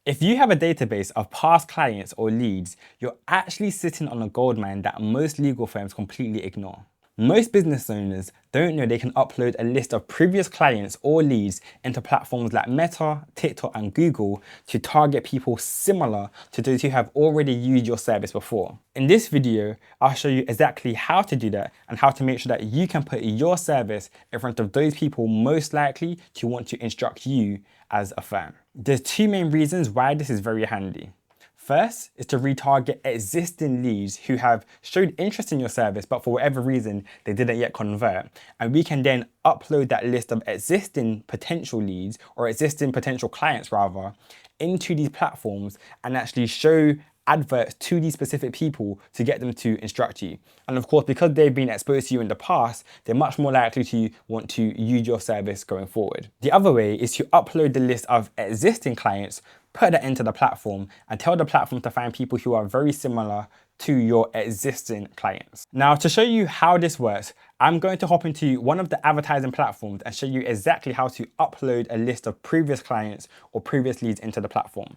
If you have a database of past clients or leads, you're actually sitting on a goldmine that most legal firms completely ignore. Most business owners don't know they can upload a list of previous clients or leads into platforms like Meta, TikTok, and Google to target people similar to those who have already used your service before. In this video, I'll show you exactly how to do that and how to make sure that you can put your service in front of those people most likely to want to instruct you as a firm. There's two main reasons why this is very handy. First is to retarget existing leads who have showed interest in your service, but for whatever reason, they didn't yet convert. And we can then upload that list of existing potential leads or existing potential clients rather into these platforms and actually show adverts to these specific people to get them to instruct you. And of course, because they've been exposed to you in the past, they're much more likely to want to use your service going forward. The other way is to upload the list of existing clients, put that into the platform and tell the platform to find people who are very similar to your existing clients. Now, to show you how this works, I'm going to hop into one of the advertising platforms and show you exactly how to upload a list of previous clients or previous leads into the platform.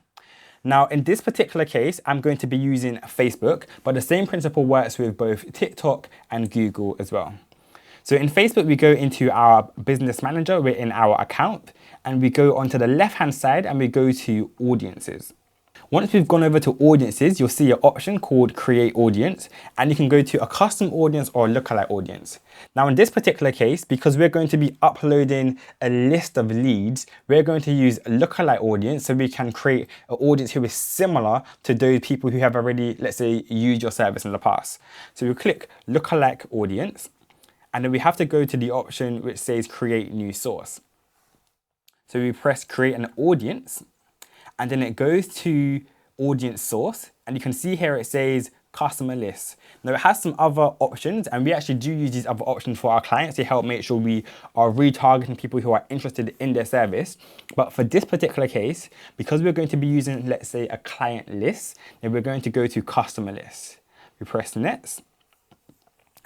Now, in this particular case, I'm going to be using Facebook, but the same principle works with both TikTok and Google as well. So in Facebook, we go into our business manager, we're in our account, and we go onto the left-hand side and we go to audiences. Once we've gone over to audiences, you'll see an option called create audience, and you can go to a custom audience or a lookalike audience. Now in this particular case, because we're going to be uploading a list of leads, we're going to use a lookalike audience so we can create an audience who is similar to those people who have already, let's say, used your service in the past. So we click lookalike audience, and then we have to go to the option which says create new source. So we press create an audience, and then it goes to audience source, and you can see here it says customer list. Now it has some other options, and we actually do use these other options for our clients to help make sure we are retargeting people who are interested in their service. But for this particular case, because we're going to be using, let's say, a client list, then we're going to go to customer list. We press next,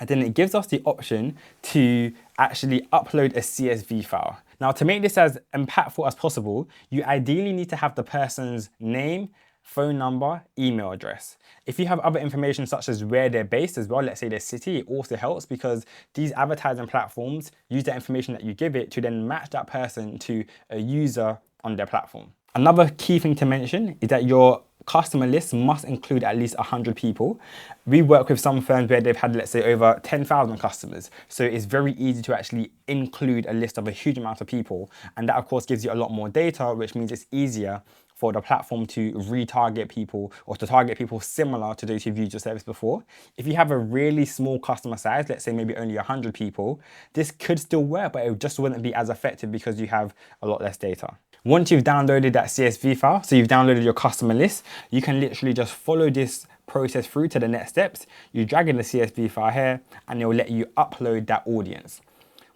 and then it gives us the option to actually upload a CSV file. Now, to make this as impactful as possible, you ideally need to have the person's name, phone number, email address. If you have other information such as where they're based as well, let's say their city, it also helps because these advertising platforms use the information that you give it to then match that person to a user on their platform. Another key thing to mention is that your customer list must include at least 100 people. We work with some firms where they've had, let's say, over 10,000 customers. So it's very easy to actually include a list of a huge amount of people. And that, of course, gives you a lot more data, which means it's easier for the platform to retarget people or to target people similar to those who've used your service before. If you have a really small customer size, let's say maybe only 100 people, this could still work, but it just wouldn't be as effective because you have a lot less data. Once you've downloaded that CSV file, so you've downloaded your customer list, you can literally just follow this process through to the next steps. You drag in the CSV file here, and it will let you upload that audience.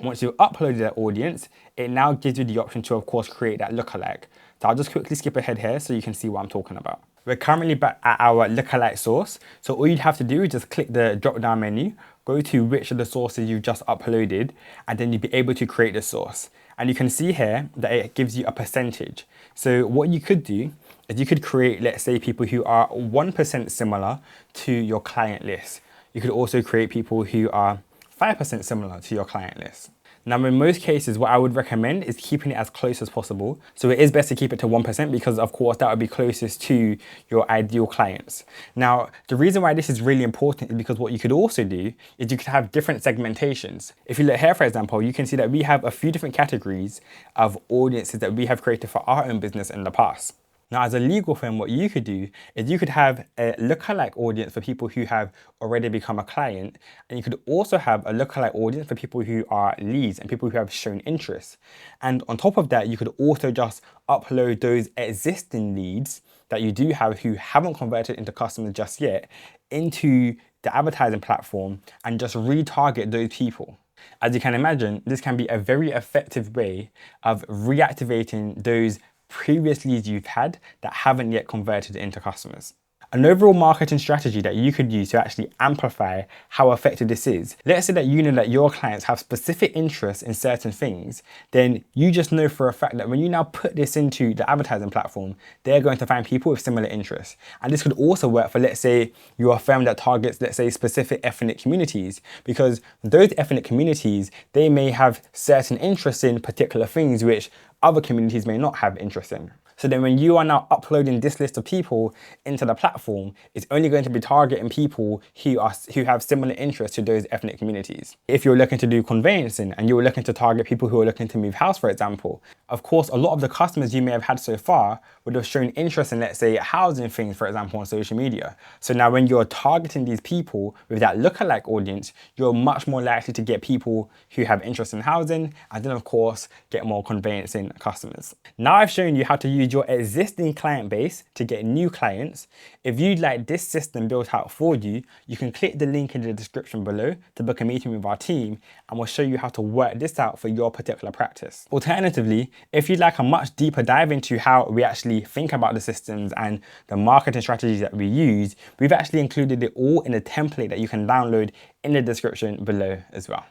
Once you've uploaded that audience, it now gives you the option to, of course, create that lookalike. So I'll just quickly skip ahead here so you can see what I'm talking about. We're currently back at our lookalike source. So all you'd have to do is just click the drop-down menu, go to which of the sources you've just uploaded, and then you'll be able to create the source. And you can see here that it gives you a percentage. So what you could do is you could create, let's say, people who are 1% similar to your client list. You could also create people who are 5% similar to your client list. Now, in most cases, what I would recommend is keeping it as close as possible. So it is best to keep it to 1% because, of course, that would be closest to your ideal clients. Now, the reason why this is really important is because what you could also do is you could have different segmentations. If you look here, for example, you can see that we have a few different categories of audiences that we have created for our own business in the past. Now, as a legal firm, what you could do is you could have a lookalike audience for people who have already become a client, and you could also have a lookalike audience for people who are leads and people who have shown interest. And on top of that, you could also just upload those existing leads that you do have who haven't converted into customers just yet into the advertising platform and just retarget those people. As you can imagine, this can be a very effective way of reactivating those previous leads you've had that haven't yet converted into customers. An overall marketing strategy that you could use to actually amplify how effective this is. Let's say that you know that your clients have specific interests in certain things, then you just know for a fact that when you now put this into the advertising platform, they're going to find people with similar interests. And this could also work for, let's say, you're a firm that targets, let's say, specific ethnic communities, because those ethnic communities, they may have certain interests in particular things which other communities may not have interest in. So then when you are now uploading this list of people into the platform, it's only going to be targeting people who have similar interests to those ethnic communities. If you're looking to do conveyancing and you're looking to target people who are looking to move house, for example, of course, a lot of the customers you may have had so far would have shown interest in, let's say, housing things, for example, on social media. So now when you're targeting these people with that lookalike audience, you're much more likely to get people who have interest in housing, and then of course, get more conveyancing customers. Now I've shown you how to use your existing client base to get new clients. If you'd like this system built out for you, you can click the link in the description below to book a meeting with our team, and we'll show you how to work this out for your particular practice. Alternatively, if you'd like a much deeper dive into how we actually think about the systems and the marketing strategies that we use, we've actually included it all in a template that you can download in the description below as well.